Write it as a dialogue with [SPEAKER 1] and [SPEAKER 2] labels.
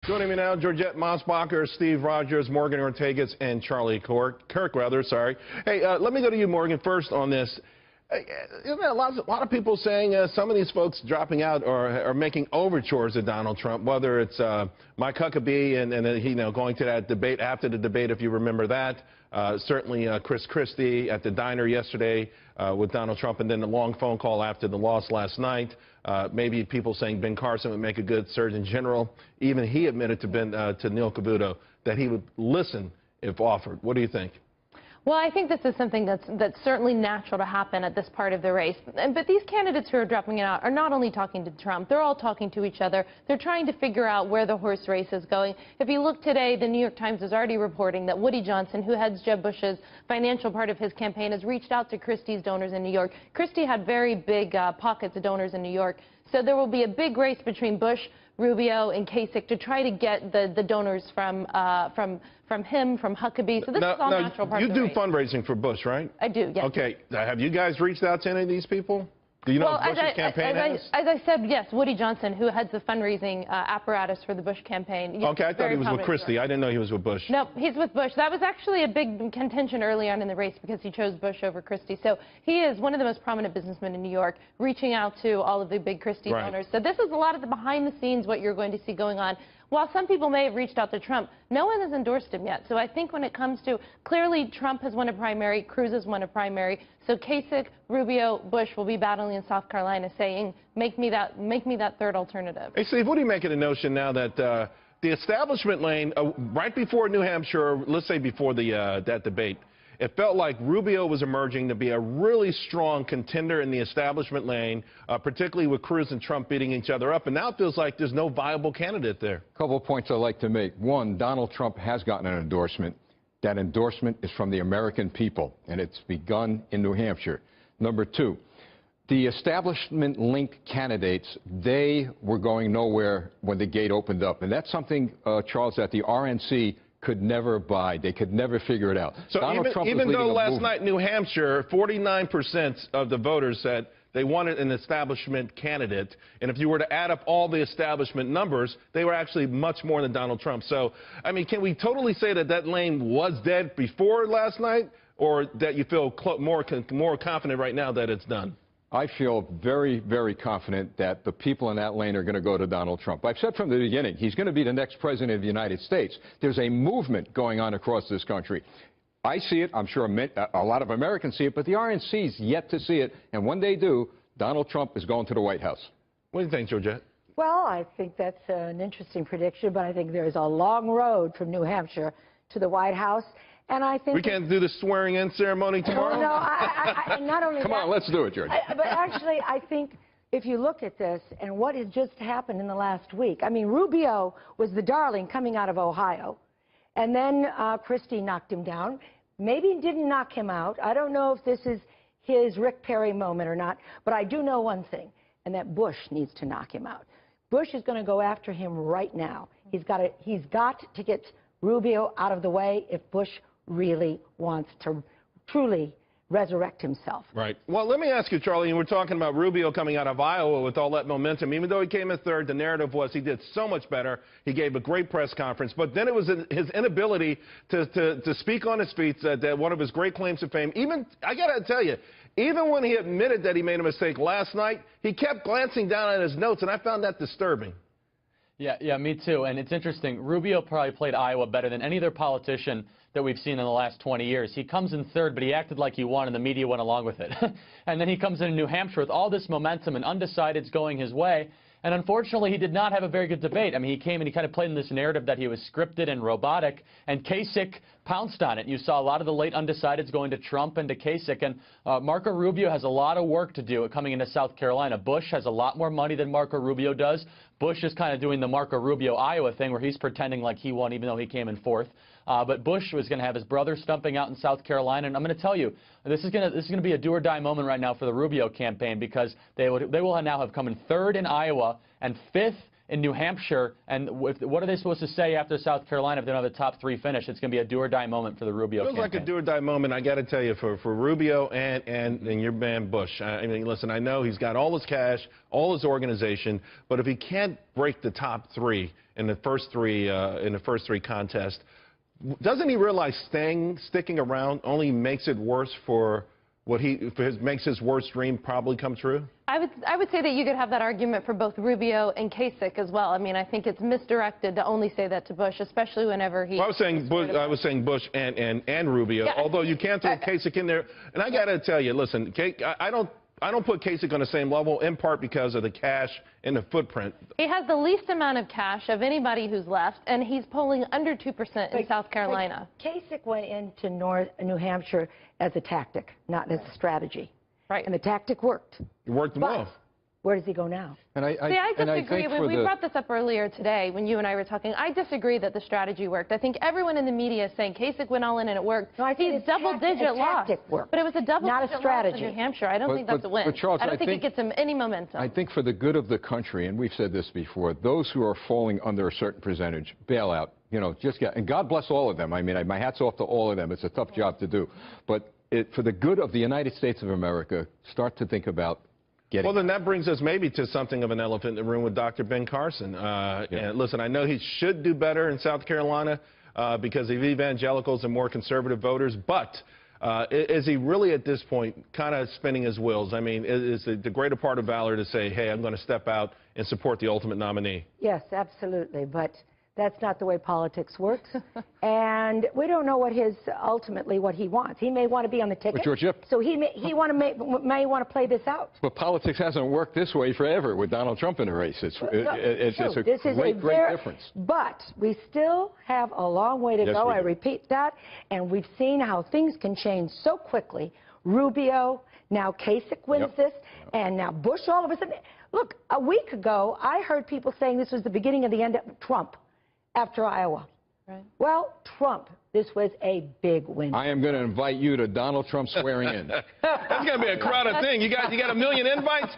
[SPEAKER 1] Joining me now, Georgette Mosbacher, Steve Rogers, Morgan Ortegas, and Charlie Kirk. Hey, let me go to you, Morgan, first on this. A lot of people saying some of these folks dropping out are making overtures to Donald Trump, whether it's Mike Huckabee and going to that debate after the debate, if you remember that. Certainly Christie at the diner yesterday with Donald Trump, and then the long phone call after the loss last night. Maybe people saying Ben Carson would make a good Surgeon General. Even he admitted to Neil Cavuto that he would listen if offered. What do you think?
[SPEAKER 2] Well, I think this is something that's certainly natural to happen at this part of the race. But these candidates who are dropping it out are not only talking to Trump, they're all talking to each other. They're trying to figure out where the horse race is going. If you look today, the New York Times is already reporting that Woody Johnson, who heads Jeb Bush's financial part of his campaign, has reached out to Christie's donors in New York. Christie had very big pockets of donors in New York. So there will be a big race between Bush, Rubio, and Kasich to try to get the donors from him, from Huckabee. So this is all natural part of the race.
[SPEAKER 1] You do fundraising for Bush, right?
[SPEAKER 2] I do, yes.
[SPEAKER 1] Okay. Have you guys reached out to any of these people? Do you know if Bush's campaign has?
[SPEAKER 2] As I said, yes, Woody Johnson, who heads the fundraising apparatus for the Bush campaign. Yes,
[SPEAKER 1] okay, I thought he was with Christie. I didn't know he was with Bush.
[SPEAKER 2] No, he's with Bush. That was actually a big contention early on in the race because he chose Bush over Christie. So he is one of the most prominent businessmen in New York, reaching out to all of the big Christie donors. So this is a lot of the behind the scenes what you're going to see going on. While some people may have reached out to Trump, no one has endorsed him yet. So I think when it comes to, clearly Trump has won a primary, Cruz has won a primary. So Kasich, Rubio, Bush will be battling in South Carolina saying, make me that third alternative.
[SPEAKER 1] Hey, Steve, what do you make of the notion now that the establishment lane, right before New Hampshire, let's say before that debate, it felt like Rubio was emerging to be a really strong contender in the establishment lane, particularly with Cruz and Trump beating each other up. And now it feels like there's no viable candidate there.
[SPEAKER 3] A couple of points I'd like to make. One, Donald Trump has gotten an endorsement. That endorsement is from the American people, and it's begun in New Hampshire. Number two, the establishment-linked candidates, they were going nowhere when the gate opened up. And that's something, Charles, that the RNC could never buy. They could never figure it out.
[SPEAKER 1] So even though last night in New Hampshire, 49% of the voters said they wanted an establishment candidate, and if you were to add up all the establishment numbers, they were actually much more than Donald Trump. So, I mean, can we totally say that that lane was dead before last night, or that you feel more confident right now that it's done?
[SPEAKER 3] I feel very, very confident that the people in that lane are going to go to Donald Trump. I've said from the beginning, he's going to be the next president of the United States. There's a movement going on across this country. I see it. I'm sure a lot of Americans see it, but the RNC's yet to see it. And when they do, Donald Trump is going to the White House.
[SPEAKER 1] What do you think, Georgette?
[SPEAKER 4] Well, I think that's an interesting prediction, but I think there's a long road from New Hampshire to the White House. And I think
[SPEAKER 1] we can't do the swearing-in ceremony tomorrow?
[SPEAKER 4] No, not only
[SPEAKER 3] Come on, let's do it, George.
[SPEAKER 4] But actually, I think if you look at this and what has just happened in the last week, I mean, Rubio was the darling coming out of Ohio, and then Christie knocked him down. Maybe he didn't knock him out. I don't know if this is his Rick Perry moment or not, but I do know one thing, and that Bush needs to knock him out. Bush is going to go after him right now. He's got to get Rubio out of the way if Bush really wants to truly resurrect himself.
[SPEAKER 1] Right. Well, let me ask you, Charlie, you were talking about Rubio coming out of Iowa with all that momentum. Even though he came in third, the narrative was he did so much better. He gave a great press conference. But then it was his inability to speak on his feet, that one of his great claims to fame. Even, I got to tell you, even when he admitted that he made a mistake last night, he kept glancing down at his notes, and I found that disturbing.
[SPEAKER 5] Yeah, me too. And it's interesting. Rubio probably played Iowa better than any other politician that we've seen in the last 20 years. He comes in third, but he acted like he won, and the media went along with it. And then he comes in New Hampshire with all this momentum and undecideds going his way. And unfortunately, he did not have a very good debate. I mean, he came and he kind of played in this narrative that he was scripted and robotic, and Kasich pounced on it. You saw a lot of the late undecideds going to Trump and to Kasich. And Marco Rubio has a lot of work to do coming into South Carolina. Bush has a lot more money than Marco Rubio does. Bush is kind of doing the Marco Rubio Iowa thing where he's pretending like he won even though he came in fourth. But Bush was going to have his brother stumping out in South Carolina. And I'm going to tell you, this is going to be a do-or-die moment right now for the Rubio campaign, because they will now have come in third in Iowa and fifth in New Hampshire. And what are they supposed to say after South Carolina if they don't have the top 3 finish? It's going to be a do-or-die moment for the Rubio campaign.
[SPEAKER 1] Feels like a do-or-die moment, I got to tell you, for Rubio and your man Bush. I mean, listen, I know he's got all his cash, all his organization, but if he can't break the top 3 in the first 3 contests, doesn't he realize sticking around only makes it worse for makes his worst dream probably come true?
[SPEAKER 2] I would say that you could have that argument for both Rubio and Kasich as well. I mean, I think it's misdirected to only say that to Bush, especially whenever he.
[SPEAKER 1] Well, I was saying Bush and Rubio. Yeah. Although you can't throw Kasich in there, and I got to tell you, listen, I don't put Kasich on the same level, in part because of the cash and the footprint.
[SPEAKER 2] He has the least amount of cash of anybody who's left, and he's polling under 2% in South Carolina.
[SPEAKER 4] Kasich went into New Hampshire as a tactic, not as a strategy.
[SPEAKER 2] Right.
[SPEAKER 4] And the tactic worked.
[SPEAKER 1] It worked well.
[SPEAKER 4] Where does he go now?
[SPEAKER 2] I disagree. We brought this up earlier today when you and I were talking. I disagree that the strategy worked. I think everyone in the media is saying Kasich went all in and it worked.
[SPEAKER 4] No, I think
[SPEAKER 2] he's double-digit loss.
[SPEAKER 4] But
[SPEAKER 2] it was a double-digit loss in New Hampshire. I don't think that's a win.
[SPEAKER 3] But Charles,
[SPEAKER 2] I don't think it gets him any momentum.
[SPEAKER 3] I think for the good of the country, and we've said this before, those who are falling under a certain percentage, bail out. You know, and God bless all of them. I mean, my hat's off to all of them. It's a tough job to do. But for the good of the United States of America, start to think about getting.
[SPEAKER 1] Well, then that brings us maybe to something of an elephant in the room with Dr. Ben Carson. And listen, I know he should do better in South Carolina because of evangelicals and more conservative voters, but is he really at this point kind of spinning his wheels? I mean, is the greater part of valor to say, hey, I'm going to step out and support the ultimate nominee?
[SPEAKER 4] Yes, absolutely. But that's not the way politics works. And we don't know ultimately what he wants. He may want to be on the ticket. So he may want to play this out.
[SPEAKER 3] But politics hasn't worked this way forever with Donald Trump in the race. It's a great difference.
[SPEAKER 4] But we still have a long way to go. I repeat that. And we've seen how things can change so quickly. Rubio, now Kasich wins this, and now Bush all of a sudden. Look, a week ago, I heard people saying this was the beginning of the end of Trump after Iowa. Right. Well, Trump, this was a big win.
[SPEAKER 3] I am going to invite you to Donald Trump swearing in.
[SPEAKER 1] That's going to be a crowded thing. You got 1 million invites?